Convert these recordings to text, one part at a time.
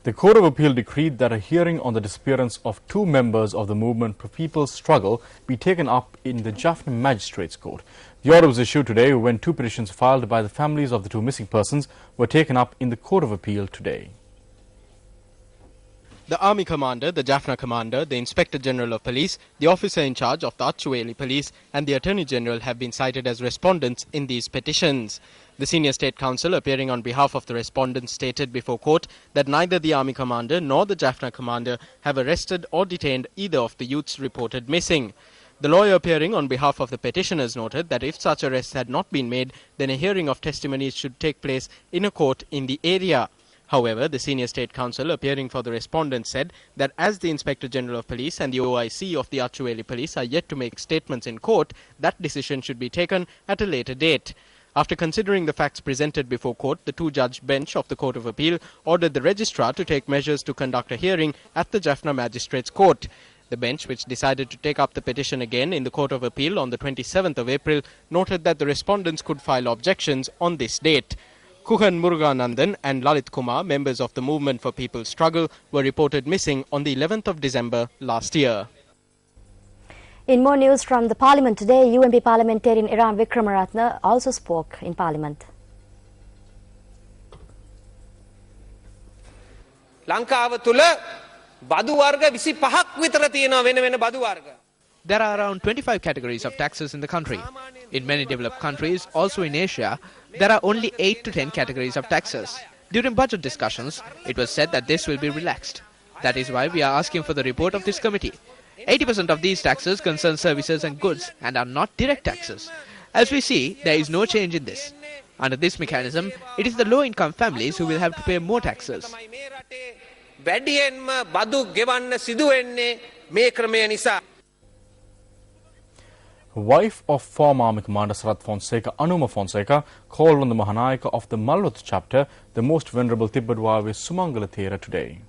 The Court of Appeal decreed that a hearing on the disappearance of two members of the Movement for People's Struggle be taken up in the Jaffna Magistrates Court. The order was issued today when two petitions filed by the families of the two missing persons were taken up in the Court of Appeal today. The Army Commander, the Jaffna Commander, the Inspector General of Police, the officer in charge of the Achuveli Police and the Attorney General have been cited as respondents in these petitions. The Senior State Counsel, appearing on behalf of the respondents, stated before court that neither the Army Commander nor the Jaffna Commander have arrested or detained either of the youths reported missing. The lawyer appearing on behalf of the petitioners noted that if such arrests had not been made, then a hearing of testimonies should take place in a court in the area. However, the Senior State Counsel, appearing for the respondents, said that as the Inspector General of Police and the OIC of the Achuveli Police are yet to make statements in court, that decision should be taken at a later date. After considering the facts presented before court, the two-judge bench of the Court of Appeal ordered the registrar to take measures to conduct a hearing at the Jaffna Magistrates Court. The bench, which decided to take up the petition again in the Court of Appeal on the 27th of April, noted that the respondents could file objections on this date. Kuhan Muruganandan and Lalit Kumar, members of the Movement for People's Struggle, were reported missing on the 11th of December last year. In more news from the Parliament today, UMP parliamentarian Iran Vikramaratne also spoke in Parliament. ලංකාව තුල බදු වර්ග 25ක් විතර තියෙනවා වෙන වෙන බදු වර්ග. There are around 25 categories of taxes in the country. In many developed countries, also in Asia, there are only 8 to 10 categories of taxes. During budget discussions, it was said that this will be relaxed. That is why we are asking for the report of this committee. 80% of these taxes concern services and goods and are not direct taxes. As we see, there is no change in this. Under this mechanism, it is the low-income families who will have to pay more taxes. වැඩියෙන්ම බදු ගෙවන්න සිදු වෙන්නේ මේ ක්‍රමය නිසා. Wife of former Army Commander Sarath Fonseka, Anuma Fonseka, called on the Mahanayaka of the Malwat chapter, the most venerable Tibbetwawe Sumangala Thera today.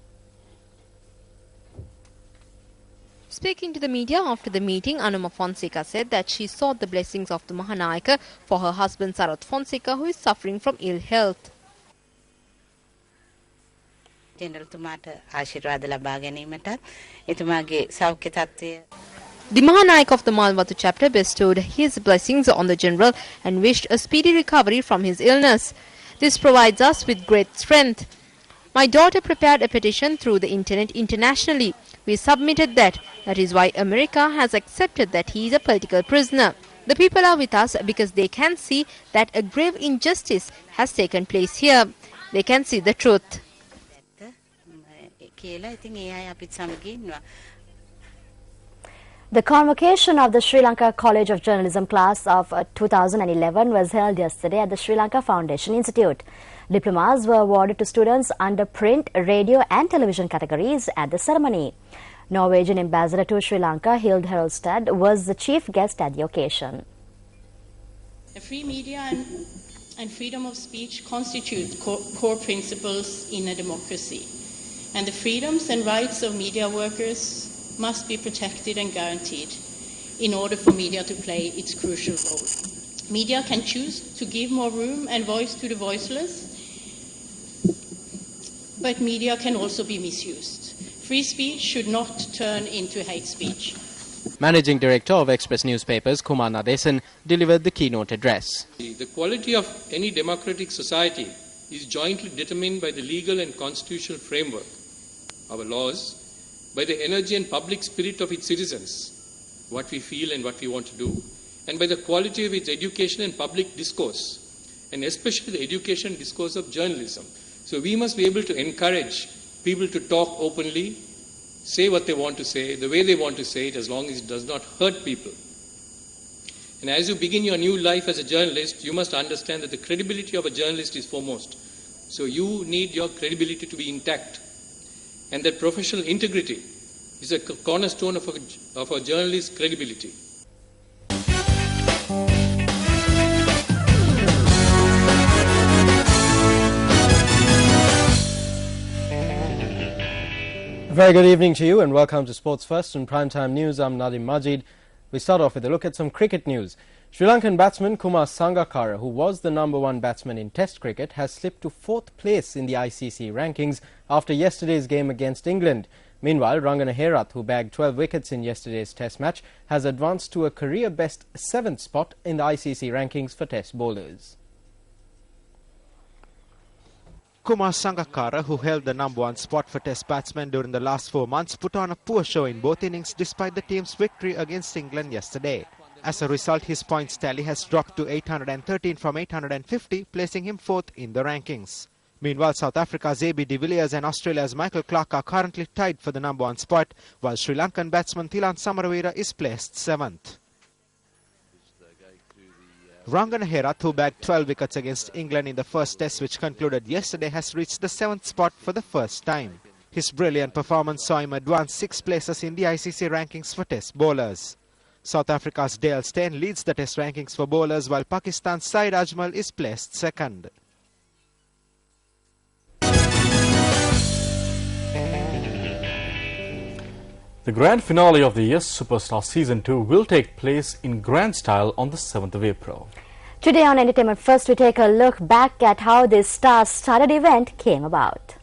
Speaking to the media after the meeting, Anuma Fonseka said that she sought the blessings of the Mahanayaka for her husband Sarath Fonseka, who is suffering from ill health. General තුමාට ආශිර්වාද ලබා ගැනීමටත් එතුමාගේ සෞඛ්‍ය තත්ත්වය. The Mahanayaka of the Malwatu chapter bestowed his blessings on the general and wished a speedy recovery from his illness. This provides us with great strength. My daughter prepared a petition through the internet internationally. We submitted that. That is why America has accepted that he is a political prisoner. The people are with us because they can see that a grave injustice has taken place here. They can see the truth. The convocation of the Sri Lanka College of Journalism class of 2011 was held yesterday at the Sri Lanka Foundation Institute. Diplomas were awarded to students under print, radio and television categories at the ceremony. Norwegian ambassador to Sri Lanka, Hild Herolstad, was the chief guest at the occasion. A free media and freedom of speech constitute core principles in a democracy. And the freedoms and rights of media workers must be protected and guaranteed in order for media to play its crucial role. Media can choose to give more room and voice to the voiceless, but media can also be misused. Free speech should not turn into hate speech. Managing Director of Express Newspapers, Kumar Nadesan, delivered the keynote address. The quality of any democratic society is jointly determined by the legal and constitutional framework, our laws, by the energy and public spirit of its citizens, what we feel and what we want to do, and by the quality of its education and public discourse, and especially the education and discourse of journalism. So we must be able to encourage people to talk openly, say what they want to say, the way they want to say it, as long as it does not hurt people. And as you begin your new life as a journalist, you must understand that the credibility of a journalist is foremost. So you need your credibility to be intact. And that professional integrity is a cornerstone of a journalist's credibility. A very good evening to you and welcome to Sports First and Primetime News. I'm Nadim Majid. We start off with a look at some cricket news. Sri Lankan batsman Kumar Sangakkara, who was the #1 batsman in Test cricket, has slipped to 4th place in the ICC rankings after yesterday's game against England. Meanwhile, Rangana Herath, who bagged 12 wickets in yesterday's Test match, has advanced to a career-best 7th spot in the ICC rankings for Test bowlers. Kumar Sangakkara, who held the #1 spot for Test batsmen during the last 4 months, put on a poor show in both innings despite the team's victory against England yesterday. As a result, his points tally has dropped to 813 from 850, placing him 4th in the rankings. Meanwhile, South Africa's A.B. de Villiers and Australia's Michael Clarke are currently tied for the #1 spot, while Sri Lankan batsman Thilan Samaravira is placed 7th. Rangana Herath, who bagged 12 wickets against England in the first Test, which concluded yesterday, has reached the 7th spot for the first time. His brilliant performance saw him advance 6 places in the ICC rankings for Test bowlers. South Africa's Dale Steyn leads the Test rankings for bowlers, while Pakistan's Saeed Ajmal is placed 2nd. The grand finale of the Yes Superstar Season 2 will take place in grand style on the 7th of April. Today on Entertainment First, we take a look back at how this star-studded event came about.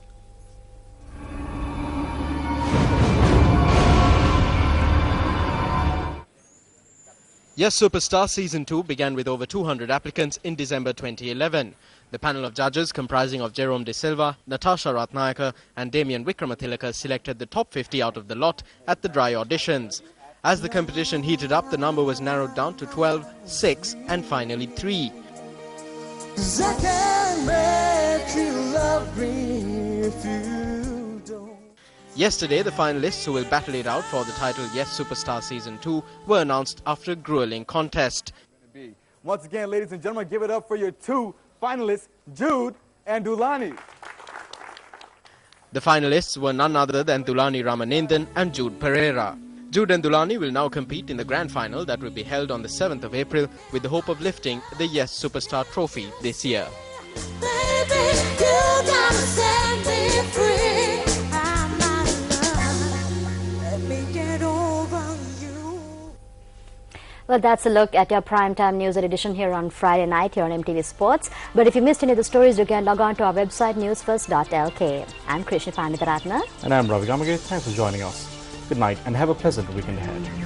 Yes Superstar Season 2 began with over 200 applicants in December 2011. The panel of judges, comprising of Jerome De Silva, Natasha Ratnayaka and Damien Vikramathilaka, selected the top 50 out of the lot at the dry auditions. As the competition heated up, the number was narrowed down to 12, 6 and finally 3. Yesterday, the finalists who will battle it out for the title Yes Superstar Season 2 were announced after a grueling contest. Once again, ladies and gentlemen, give it up for your 2 finalists, Jude and Dulani. The finalists were none other than Dulani Ramanendan and Jude Pereira. Jude and Dulani will now compete in the grand final that will be held on the 7th of April with the hope of lifting the Yes Superstar trophy this year. Baby, you gotta set me free. I'm not alone. Let me get over you. Well, that's a look at your primetime news edition here on Friday night here on MTV Sports. But if you missed any of the stories, you can log on to our website newsfirst.lk. I'm Krishna Panditharatna. And I'm Ravi Gamage. Thanks for joining us. Good night and have a pleasant weekend ahead.